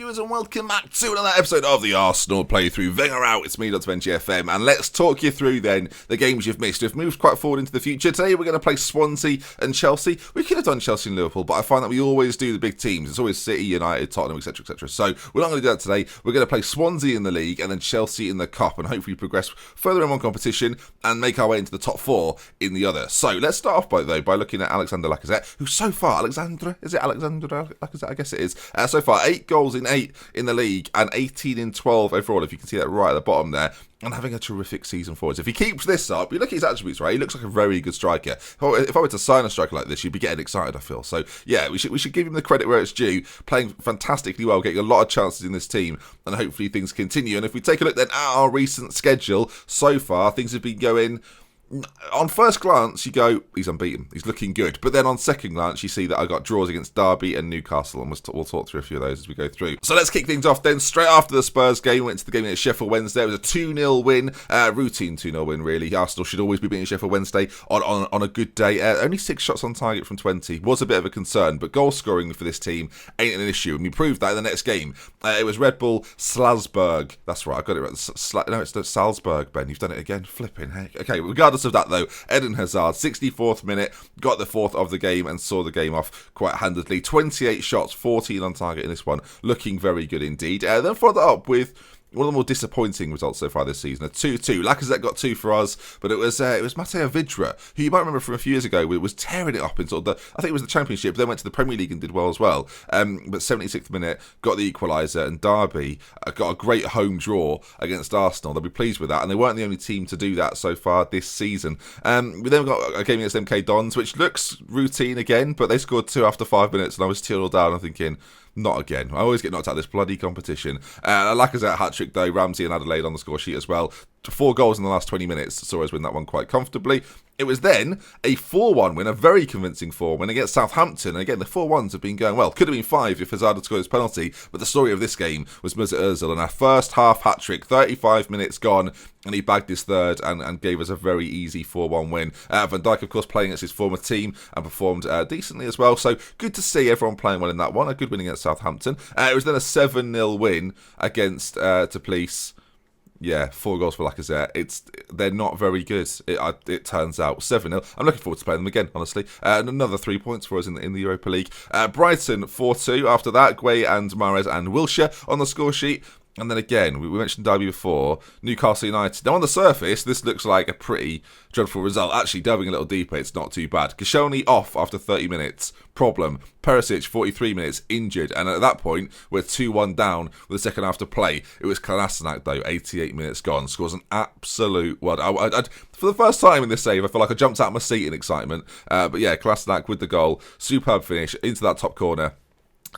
viewers, and welcome back to another episode of the Arsenal playthrough. Wenger out, it's me, FM, and let's talk you through then the games you've missed. We've moved quite forward into the future. Today we're going to play Swansea and Chelsea. We could have done Chelsea and Liverpool, but I find that we always do the big teams. It's always City, United, Tottenham, etc, etc. So we're not going to do that today. We're going to play Swansea in the league and then Chelsea in the cup, and hopefully progress further in one competition and make our way into the top four in the other. So let's start off by looking at Alexander Lacazette, who so far, Alexander Lacazette? I guess it is. So far, 8 goals in 8 in the league and 18 in 12 overall, if you can see that right at the bottom there, and having a terrific season forwards. If he keeps this up, you look at his attributes, right? He looks like a very good striker. If I were to sign a striker like this, you'd be getting excited, I feel. So yeah, we should give him the credit where it's due. Playing fantastically well, getting a lot of chances in this team, and hopefully things continue. And if we take a look then at our recent schedule, so far things have been going. On first glance, you go, he's unbeaten. He's looking good. But then on second glance, you see that I got draws against Derby and Newcastle, and we'll talk through a few of those as we go through. So let's kick things off then. Straight after the Spurs game, we went to the game at Sheffield Wednesday. It was a 2-0 win, routine 2-0 win, really. Arsenal should always be beating Sheffield Wednesday on a good day. Only 6 shots on target from 20 was a bit of a concern, but goal scoring for this team ain't an issue, and we proved that in the next game. It was Red Bull Salzburg. That's right, I got it right. No, it's the Salzburg, Ben. You've done it again. Flipping heck. Okay, regardless of that, though, Eden Hazard, 64th minute, got the 4th of the game and saw the game off quite handedly. 28 shots, 14 on target in this one, looking very good indeed. Then followed that up with one of the more disappointing results so far this season, a 2-2. Lacazette got 2 for us, but it was Mateo Vidra, who you might remember from a few years ago, was tearing it up in sort of I think it was the Championship, then went to the Premier League and did well as well. But 76th minute, got the equaliser, and Derby got a great home draw against Arsenal. They'll be pleased with that, and they weren't the only team to do that so far this season. We then got a game against MK Dons, which looks routine again, but they scored 2 after 5 minutes, and I was teared down and thinking, not again. I always get knocked out of this bloody competition. Lacazette hat-trick though, Ramsey and Adelaide on the score sheet as well. 4 goals in the last 20 minutes, saw us win that one quite comfortably. It was then a 4-1 win, a very convincing 4 win against Southampton. And again, the 4-1s have been going well. Could have been 5 if Hazard had scored his penalty, but the story of this game was Mesut Ozil and our first half hat-trick, 35 minutes gone, and he bagged his third and gave us a very easy 4-1 win. Van Dijk, of course, playing against his former team and performed decently as well. So good to see everyone playing well in that one. A good win against Southampton. It was then a 7-0 win against Tbilisi. Yeah, 4 goals for Lacazette. They're not very good, it turns out. 7-0. I'm looking forward to playing them again, honestly. And another 3 points for us in the Europa League. Brighton 4-2. After that, Gueye and Mahrez and Wilshere on the score sheet. And then again, we mentioned Derby before, Newcastle United. Now on the surface, this looks like a pretty dreadful result. Actually, delving a little deeper, it's not too bad. Koscielny off after 30 minutes, problem. Perisic, 43 minutes, injured. And at that point, we're 2-1 down with the second half to play. It was Kolasinac, though, 88 minutes gone. Scores an absolute word. For the first time in this save, I feel like I jumped out of my seat in excitement. But yeah, Kolasinac with the goal. Superb finish into that top corner.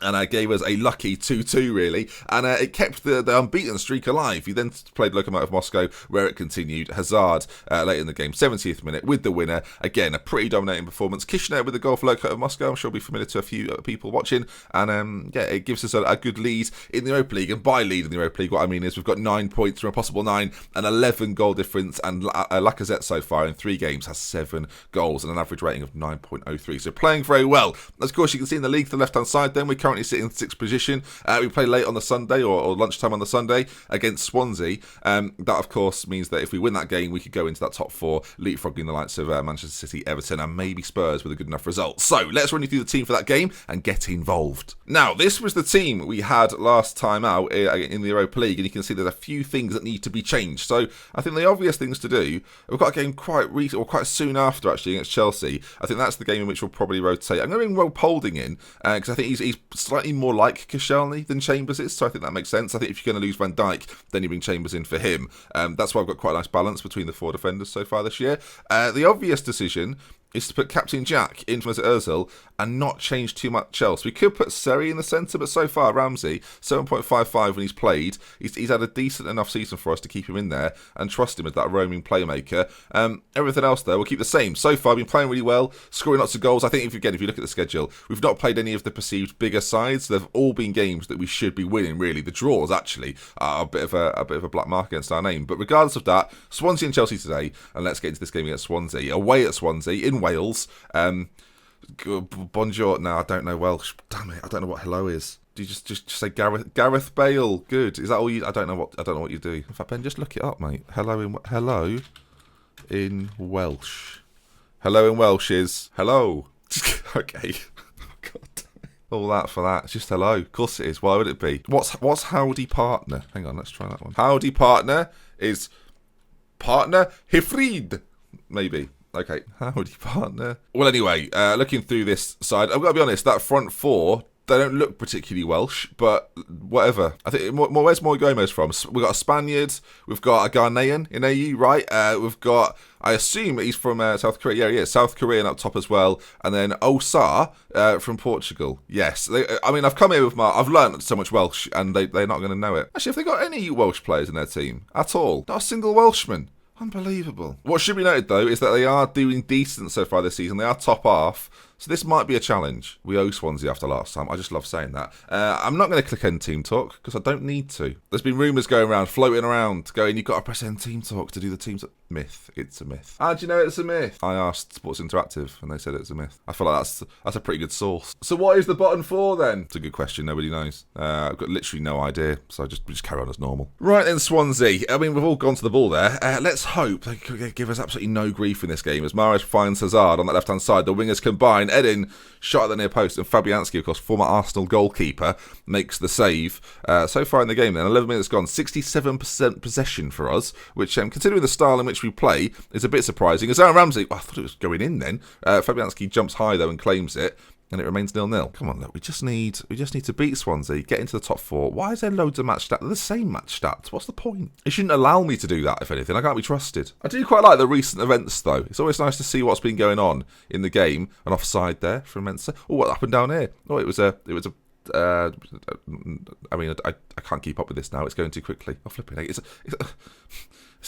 And gave us a lucky 2-2, really. And it kept the unbeaten streak alive. He then played Lokomotiv Moscow, where it continued. Hazard, late in the game, 70th minute, with the winner. Again, a pretty dominating performance. Kishinev with the goal for Lokomotiv Moscow. I'm sure will be familiar to a few people watching. And yeah, it gives us a good lead in the Europa League. And by lead in the Europa League, what I mean is we've got 9 points from a possible 9, an 11 goal difference. And Lacazette so far in 3 games has 7 goals and an average rating of 9.03. So playing very well. Of course, you can see in the league to the left-hand side then, we're currently sitting in 6th position. We play late on the Sunday or lunchtime on the Sunday against Swansea. That of course means that if we win that game, we could go into that top 4, leapfrogging the likes of Manchester City, Everton and maybe Spurs with a good enough result. So let's run you through the team for that game and get involved. Now, this was the team we had last time out in the Europa League, and you can see there's a few things that need to be changed. So I think the obvious things to do, we've got a game quite soon after actually against Chelsea. I think that's the game in which we'll probably rotate. I'm going to bring Will Polding in because I think he's slightly more like Koscielny than Chambers is, so I think that makes sense. I think if you're going to lose Van Dijk, then you bring Chambers in for him. That's why I've got quite a nice balance between the 4 defenders so far this year. The obvious decision is to put Captain Jack into Mesut Ozil and not change too much else. We could put Seri in the centre, but so far Ramsey, 7.55 when he's played. He's had a decent enough season for us to keep him in there and trust him as that roaming playmaker. Everything else, though, we'll keep the same. So far, been playing really well, scoring lots of goals. I think, if you look at the schedule, we've not played any of the perceived bigger sides. They've all been games that we should be winning, really. The draws, actually, are a bit of a black mark against our name. But regardless of that, Swansea and Chelsea today, and let's get into this game against Swansea. Away at Swansea, in Wales. Bonjour. No, I don't know Welsh. Damn it, I don't know what hello is. Do you just say Gareth Bale? Good. Is that all you? I don't know what you do. In fact, Ben, just look it up, mate. Hello in Welsh. Hello in Welsh is hello. Okay. God. All that for that. It's just hello. Of course it is. Why would it be? What's howdy partner? Hang on, let's try that one. Howdy partner is partner Hifrid. Maybe. Okay. Howdy partner. Well, anyway, looking through this side, I've got to be honest, that front four, they don't look particularly Welsh, but whatever. I think, where's Moi Gomez from? We've got a Spaniard, we've got a Ghanaian in AU, right? We've got, I assume he's from South Korea. Yeah, he is. South Korean up top as well. And then Osar from Portugal. Yes. I've come here with I've learned so much Welsh, and they're not going to know it. Actually, have they got any Welsh players in their team at all? Not a single Welshman. Unbelievable. What should be noted, though, is that they are doing decent so far this season. They are top half, so this might be a challenge. We owe Swansea after last time. I just love saying that. I'm not going to click end team talk, because I don't need to. There's been rumours going around, floating around, going, you've got to press end team talk to do the team talk. Myth. It's a myth. How do you know it's a myth? I asked Sports Interactive, and they said it's a myth. I feel like that's a pretty good source. So what is the bottom four, then? It's a good question. Nobody knows. I've got literally no idea, so we just carry on as normal. Right then, Swansea. We've all gone to the ball there. Let's hope they could give us absolutely no grief in this game, as Mahrez finds Hazard on that left-hand side. The wingers combine. Edin shot at the near post, and Fabianski, of course, former Arsenal goalkeeper, makes the save. So far in the game, then, 11 minutes gone, 67% possession for us, which, considering the style in which we play, is a bit surprising. As Aaron Ramsey, I thought it was going in then. Fabianski jumps high, though, and claims it. And it remains 0-0. Come on, look, we just need to beat Swansea, get into the top four. Why is there loads of match stats? They're the same match stats. What's the point? It shouldn't allow me to do that, if anything. I can't be trusted. I do quite like the recent events, though. It's always nice to see what's been going on in the game. An offside there from Mensa. Oh, what happened down here? Oh, it was a. I can't keep up with this now. It's going too quickly. Oh, flipping it. It's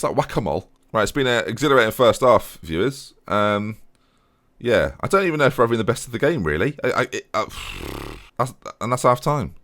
like whack-a-mole. Right, it's been an exhilarating first half, viewers. Yeah, I don't even know if we're having the best of the game, really. And that's half time.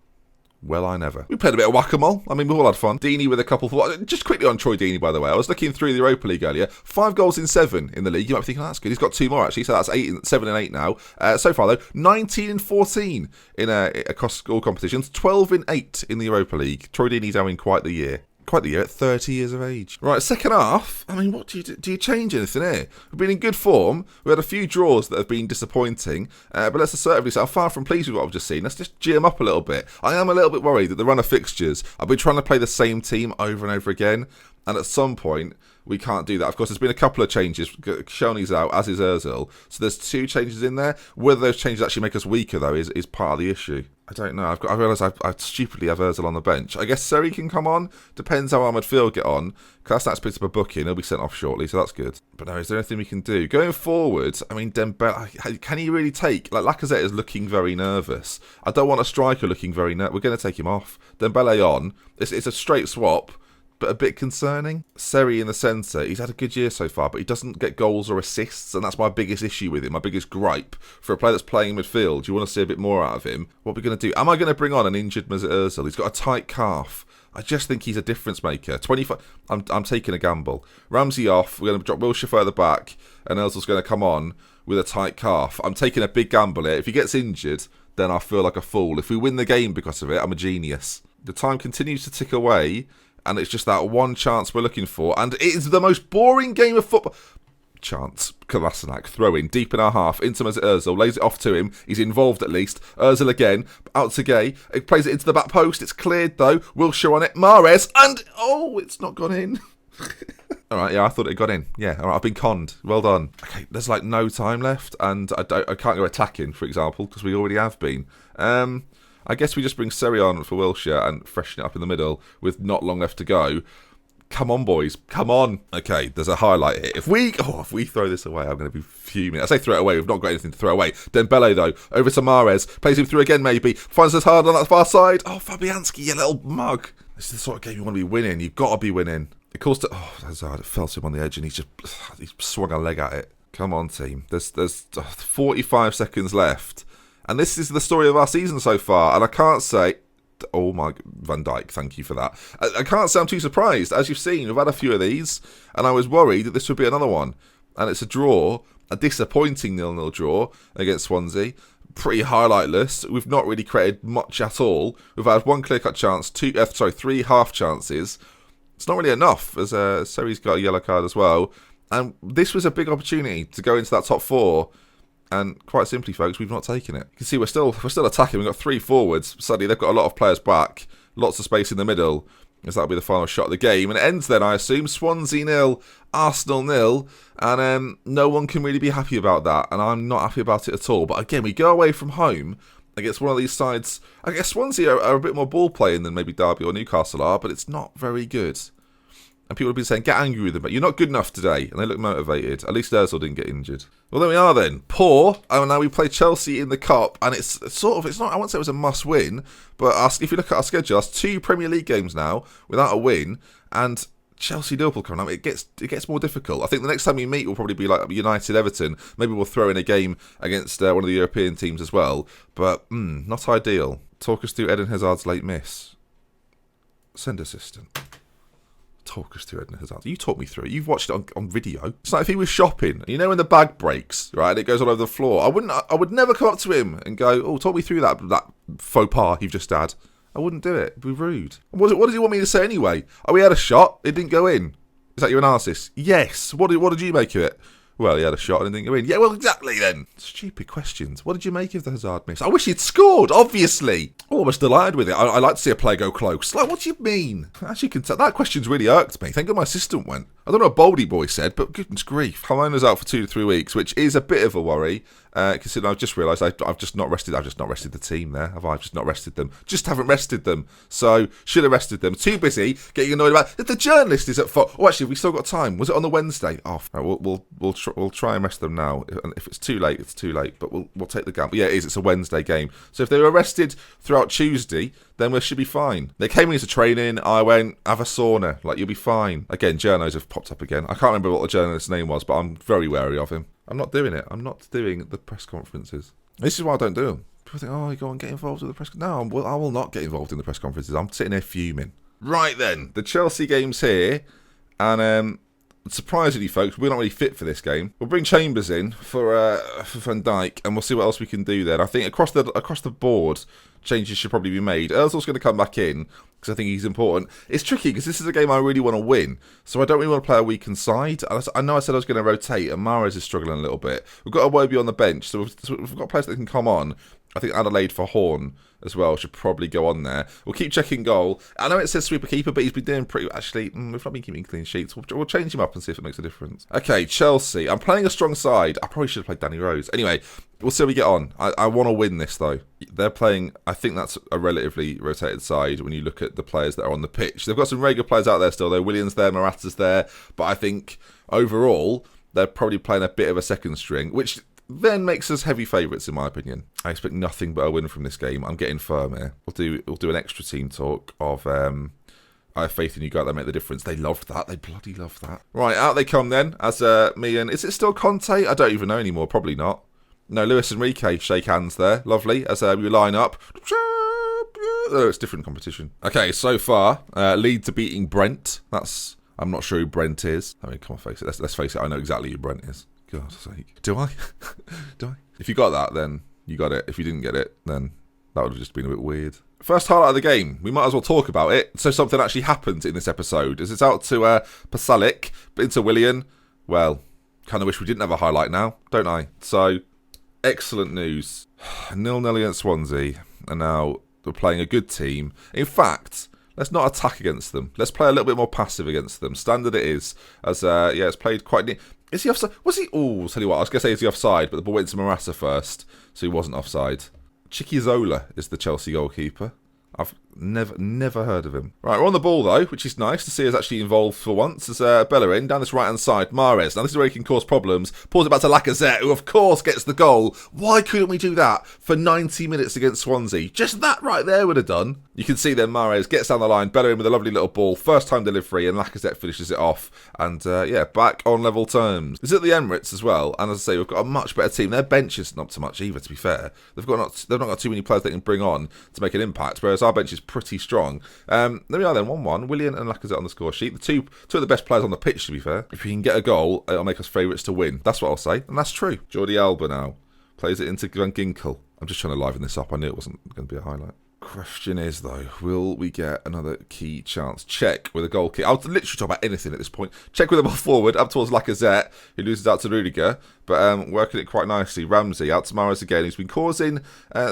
Well, I never. We played a bit of whack-a-mole. We've all had fun. Deeney with a couple. Just quickly on Troy Deeney, by the way. I was looking through the Europa League earlier. 5 goals in 7 in the league. You might be thinking, that's good. He's got 2 more, actually. So that's 7 and 8 now. So far, though, 19 and 14 across all competitions. 12 and 8 in the Europa League. Troy Deeney's having quite the year. Quite the year at 30 years of age. Right, second half. What do you do? Do you change anything here? We've been in good form. We had a few draws that have been disappointing. But let's assertively say I'm far from pleased with what I've just seen. Let's just G them up a little bit. I am a little bit worried that the run of fixtures, I've been trying to play the same team over and over again. And at some point, we can't do that. Of course, there's been a couple of changes. Shoney's out, as is Ozil. So there's 2 changes in there. Whether those changes actually make us weaker, though, is part of the issue. I don't know. I realised I stupidly have Ozil on the bench. I guess Seri can come on. Depends how Ahmed Phil get on. That's picked up a booking. He'll be sent off shortly, so that's good. But no, is there anything we can do? Going forward, Dembele, can he really take... Lacazette is looking very nervous. I don't want a striker looking very nervous. We're going to take him off. Dembele on. It's a straight swap, but a bit concerning. Seri in the centre, he's had a good year so far, but he doesn't get goals or assists, and that's my biggest issue with him, my biggest gripe. For a player that's playing midfield, you want to see a bit more out of him. What are we going to do? Am I going to bring on an injured Mesut Ozil? He's got a tight calf. I just think he's a difference maker. 25. I'm taking a gamble. Ramsey off. We're going to drop Wilshere further back, and Ozil's going to come on with a tight calf. I'm taking a big gamble here. If he gets injured, then I feel like a fool. If we win the game because of it, I'm a genius. The time continues to tick away, and it's just that one chance we're looking for. And it is the most boring game of football. Chance. Kolasinac, throw in, deep in our half, into Mesut Ozil, lays it off to him. He's involved at least. Ozil again, out to Gay. It plays it into the back post. It's cleared though. Wilshere on it. Mahrez, and it's not gone in. Alright, yeah, I thought it got in. Yeah, alright, I've been conned. Well done. Okay, there's no time left, and I can't go attacking, for example, because we already have been. I guess we just bring Seri on for Wilshere and freshen it up in the middle with not long left to go. Come on, boys. Come on. Okay, there's a highlight here. If we throw this away, I'm going to be fuming. I say throw it away. We've not got anything to throw away. Dembele, though, over to Mahrez. Plays him through again, maybe. Finds us hard on that far side. Oh, Fabianski, you little mug. This is the sort of game you want to be winning. You've got to be winning. It calls to... Hazard, it fell to him on the edge and he's swung a leg at it. Come on, team. There's 45 seconds left. And this is the story of our season so far. And I can't say... Oh my... Van Dijk, thank you for that. I can't say I'm too surprised. As you've seen, we've had a few of these. And I was worried that this would be another one. And it's a draw. A disappointing 0-0 draw against Swansea. pretty highlightless. We've not really created much at all. We've had one clear-cut chance, three half chances. It's not really enough, as Sori's got a yellow card as well. And this was a big opportunity to go into that top 4. And quite simply, folks, we've not taken it. You can see we're still attacking. We've got 3 forwards. Suddenly, they've got a lot of players back. Lots of space in the middle. As that'll be the final shot of the game. And it ends then, I assume, Swansea 0, Arsenal 0. And no one can really be happy about that. And I'm not happy about it at all. But again, we go away from home against one of these sides. I guess Swansea are a bit more ball playing than maybe Derby or Newcastle are. But it's not very good. And people have been saying, get angry with them, but you're not good enough today. And they look motivated. At least Ozil didn't get injured. Well, there we are then. Poor. And now we play Chelsea in the Cup. And it's not, I won't say it was a must win. But if you look at our schedule, that's 2 Premier League games now without a win. And Chelsea-Liverpool coming up, it gets more difficult. I think the next time we meet will probably be like United-Everton. Maybe we'll throw in a game against one of the European teams as well. But not ideal. Talk us through Eden Hazard's late miss. Send assistant. Talk us through Eden Hazard. You talk me through it. You've watched it on video. It's like if he was shopping. You know when the bag breaks, right, and it goes all over the floor. I would never come up to him and go, oh, talk me through that faux pas you've just had. I wouldn't do it. It'd be rude. What does he want me to say anyway? Oh, we had a shot. It didn't go in. Is that your analysis? Yes. What did you make of it? Well, he had a shot and it didn't go in. Yeah, well, exactly then. Stupid questions. What did you make of the Hazard miss? I wish he'd scored, obviously. Oh, I was delighted with it. I like to see a player go close. Like, what do you mean? As you can tell, that question's really irked me. Thank God my assistant went. I don't know what Baldy Boy said, but goodness grief. Ramona's out for 2 to 3 weeks, which is a bit of a worry. Considering I've just realised I've just not rested the team there, have I? I've just not rested them. Just haven't rested them. So, should have rested them. Too busy getting annoyed about it. The journalist is at fault. Oh, actually, we still got time. Was it on the Wednesday? Oh, right, we'll try and rest them now. If it's too late, it's too late. But we'll take the gamble. Yeah, it is. It's a Wednesday game. So if they were arrested throughout Tuesday, then we should be fine. They came into training. I went, have a sauna. Like, you'll be fine. Again, journos have popped up again. I can't remember what the journalist's name was, but I'm very wary of him. I'm not doing it. I'm not doing the press conferences. This is why I don't do them. People think, oh, you go and get involved with the press. No, I will not get involved in the press conferences. I'm sitting here fuming. Right then, the Chelsea game's here. And surprisingly, folks, we're not really fit for this game. We'll bring Chambers in for Van Dijk, and we'll see what else we can do then. I think across the board, changes should probably be made. Ozil's going to come back in because I think he's important. It's tricky because this is a game I really want to win, so I don't really want to play a weakened side. I know I said I was going to rotate, and Mahrez is struggling a little bit. We've got Iwobi on the bench, so we've got players that can come on. I think Adelaide for Horn as well should probably go on there. We'll keep checking goal. I know it says sweeper keeper, but he's been doing pretty... Actually, we've not been keeping clean sheets. We'll change him up and see if it makes a difference. Okay, Chelsea. I'm playing a strong side. I probably should have played Danny Rose. Anyway, we'll see how we get on. I want to win this, though. They're playing... I think that's a relatively rotated side when you look at the players that are on the pitch. They've got some very good players out there still, though. Williams there, Morata's there. But I think, overall, they're probably playing a bit of a second string, which... then makes us heavy favourites, in my opinion. I expect nothing but a win from this game. I'm getting firm here. We'll do an extra team talk of I have faith in you guys that make the difference. They loved that. They bloody loved that. Right, out they come then. As me and... Is it still Conte? I don't even know anymore. Probably not. No, Luis Enrique shake hands there. Lovely. As we line up. Oh, it's different competition. Okay, so far, Leeds are beating Brent. I'm not sure who Brent is. I mean, come on, face it. Let's face it. I know exactly who Brent is. God's sake. Do I? Do I? If you got that, then you got it. If you didn't get it, then that would have just been a bit weird. First highlight of the game. We might as well talk about it. So something actually happened in this episode. As it's out to Pasalic, but into Willian. Well, kind of wish we didn't have a highlight now, don't I? So, excellent news. 0-0 against Swansea. And now we're playing a good team. In fact... let's not attack against them. Let's play a little bit more passive against them. Standard it is. As, it's played quite near. Is he offside? Was he? Oh, I'll tell you what. I was going to say is he offside, but the ball went to Morata first, so he wasn't offside. Chiquizola is the Chelsea goalkeeper. I've never heard of him. Right, we're on the ball, though, which is nice to see us actually involved for once. As Bellerin, down this right-hand side, Mahrez. Now, this is where he can cause problems. Pulls it back to Lacazette, who, of course, gets the goal. Why couldn't we do that for 90 minutes against Swansea? Just that right there would have done. You can see then Mahrez gets down the line, Bellerin with a lovely little ball, first-time delivery, and Lacazette finishes it off. And, back on level terms. It's at the Emirates as well, and as I say, we've got a much better team. Their bench is not so much either, to be fair. They've not got too many players they can bring on to make an impact, whereas our bench is pretty strong. There we are then, 1-1. Willian and Lacazette on the score sheet. The two of the best players on the pitch, to be fair. If we can get a goal, it'll make us favourites to win. That's what I'll say, and that's true. Jordi Alba now. Plays it into Van Ginkel. I'm just trying to liven this up. I knew it wasn't going to be a highlight. Question is, though, will we get another key chance? Check with a goal kick. I'll literally talk about anything at this point. Check with the ball forward, up towards Lacazette, who loses out to Rudiger, but working it quite nicely. Ramsey out to Mahrez again, who's been causing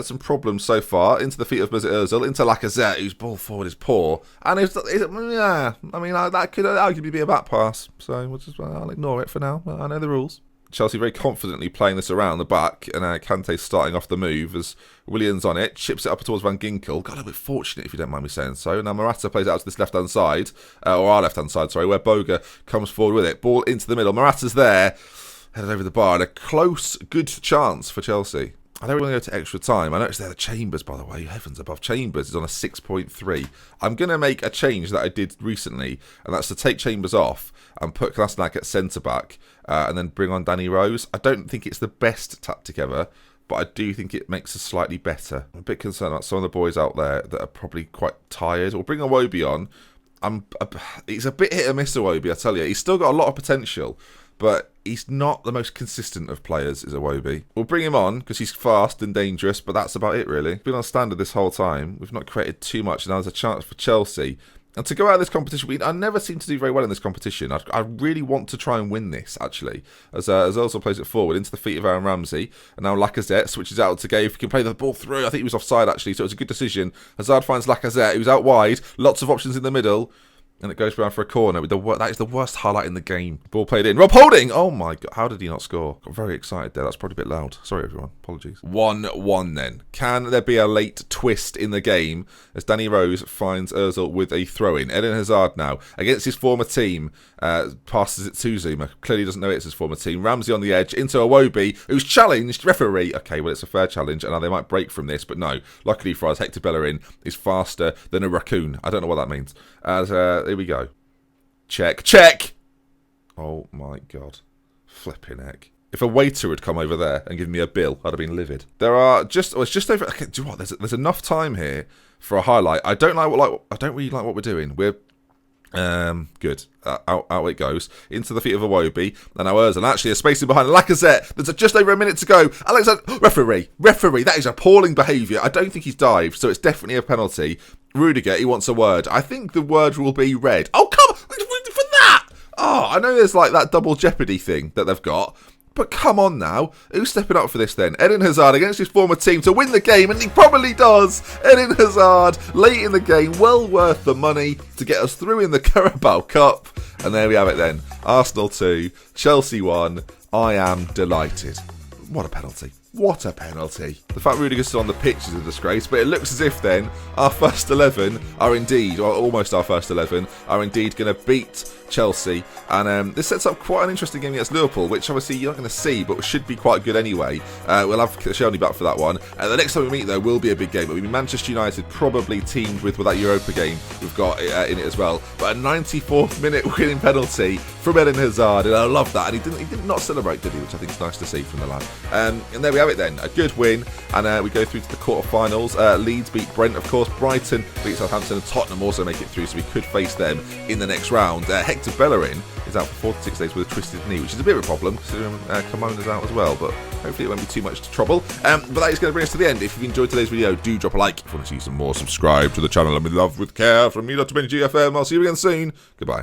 some problems so far. Into the feet of Mesut Ozil, into Lacazette, whose ball forward is poor. And that could arguably be a back pass, so I'll ignore it for now. I know the rules. Chelsea very confidently playing this around the back, and Kante's starting off the move as Williams on it, chips it up towards Van Ginkel. Got a bit fortunate, if you don't mind me saying so. Now Morata plays it out to this left-hand side, or our left-hand side, sorry, where Boga comes forward with it. Ball into the middle. Morata's there, headed over the bar, and a close, good chance for Chelsea. I don't really go to extra time. I noticed there the Chambers, by the way. Heavens above. Chambers is on a 6.3. I'm going to make a change that I did recently, and that's to take Chambers off and put Kolasinac at centre-back and then bring on Danny Rose. I don't think it's the best tactic ever, but I do think it makes us slightly better. I'm a bit concerned about some of the boys out there that are probably quite tired. We'll bring Iwobi on. He's a bit hit or miss, Iwobi, I tell you. He's still got a lot of potential, but he's not the most consistent of players, is Iwobi. We'll bring him on because he's fast and dangerous, but that's about it, really. Been on standard this whole time. We've not created too much, and now there's a chance for Chelsea. And to go out of this competition, I never seem to do very well in this competition. I really want to try and win this, actually. As Ozil plays it forward into the feet of Aaron Ramsey. And now Lacazette switches out to Gay. If he can play the ball through, I think he was offside, actually, so it was a good decision. Hazard finds Lacazette, who's out wide. Lots of options in the middle. And it goes around for a corner. That is the worst highlight in the game. Ball played in. Rob Holding! Oh my God. How did he not score? Got very excited there. That's probably a bit loud. Sorry, everyone. Apologies. 1-1 then. Can there be a late twist in the game as Danny Rose finds Ozil with a throw-in? Eden Hazard now, against his former team, passes it to Zuma. Clearly doesn't know it's his former team. Ramsey on the edge into Iwobi, who's challenged. Referee. Okay, well, it's a fair challenge, and now they might break from this, but no. Luckily for us, Hector Bellerin is faster than a raccoon. I don't know what that means. As here we go. Check. Oh my God. Flipping heck. If a waiter had come over there and given me a bill, I'd have been livid. It's just over. Okay, do you know what? There's enough time here for a highlight. I don't really like what we're doing. We're good. Out it goes. Into the feet of Iwobi. And now Ozil. Actually, a spacing behind Lacazette. There's just over a minute to go. Alexander, referee. That is appalling behaviour. I don't think he's dived, so it's definitely a penalty. Rudiger, he wants a word. I think the word will be red. Oh, come on! For that! Oh, I know there's like that double jeopardy thing that they've got. But come on now. Who's stepping up for this then? Eden Hazard against his former team to win the game, and he probably does. Eden Hazard, late in the game, well worth the money to get us through in the Carabao Cup. And there we have it then. Arsenal 2, Chelsea 1. I am delighted. What a penalty. What a penalty. The fact Rudiger's still on the pitch is a disgrace, but it looks as if then our first 11 are indeed, or almost our first 11, are indeed going to beat Chelsea. And this sets up quite an interesting game against Liverpool, which obviously you're not going to see, but should be quite good anyway. We'll have Shelby back for that one. The next time we meet, though, will be a big game. It will be Manchester United, probably teamed with that Europa game we've got in it as well. But a 94th minute winning penalty from Eden Hazard, and I love that. And he did not celebrate, did he? Which I think is nice to see from the lad. And there we have it then. A good win, and we go through to the quarterfinals. Leeds beat Brent, of course. Brighton beat Southampton, and Tottenham also make it through, so we could face them in the next round. Hector Bellerin is out for 4 to 6 days with a twisted knee, which is a bit of a problem considering Camona's out as well, but hopefully it won't be too much trouble. But that is going to bring us to the end. If you've enjoyed today's video, do drop a like. If you want to see some more, subscribe to the channel, and with love, with care from me, Dr. Benji FM. I'll see you again soon. Goodbye.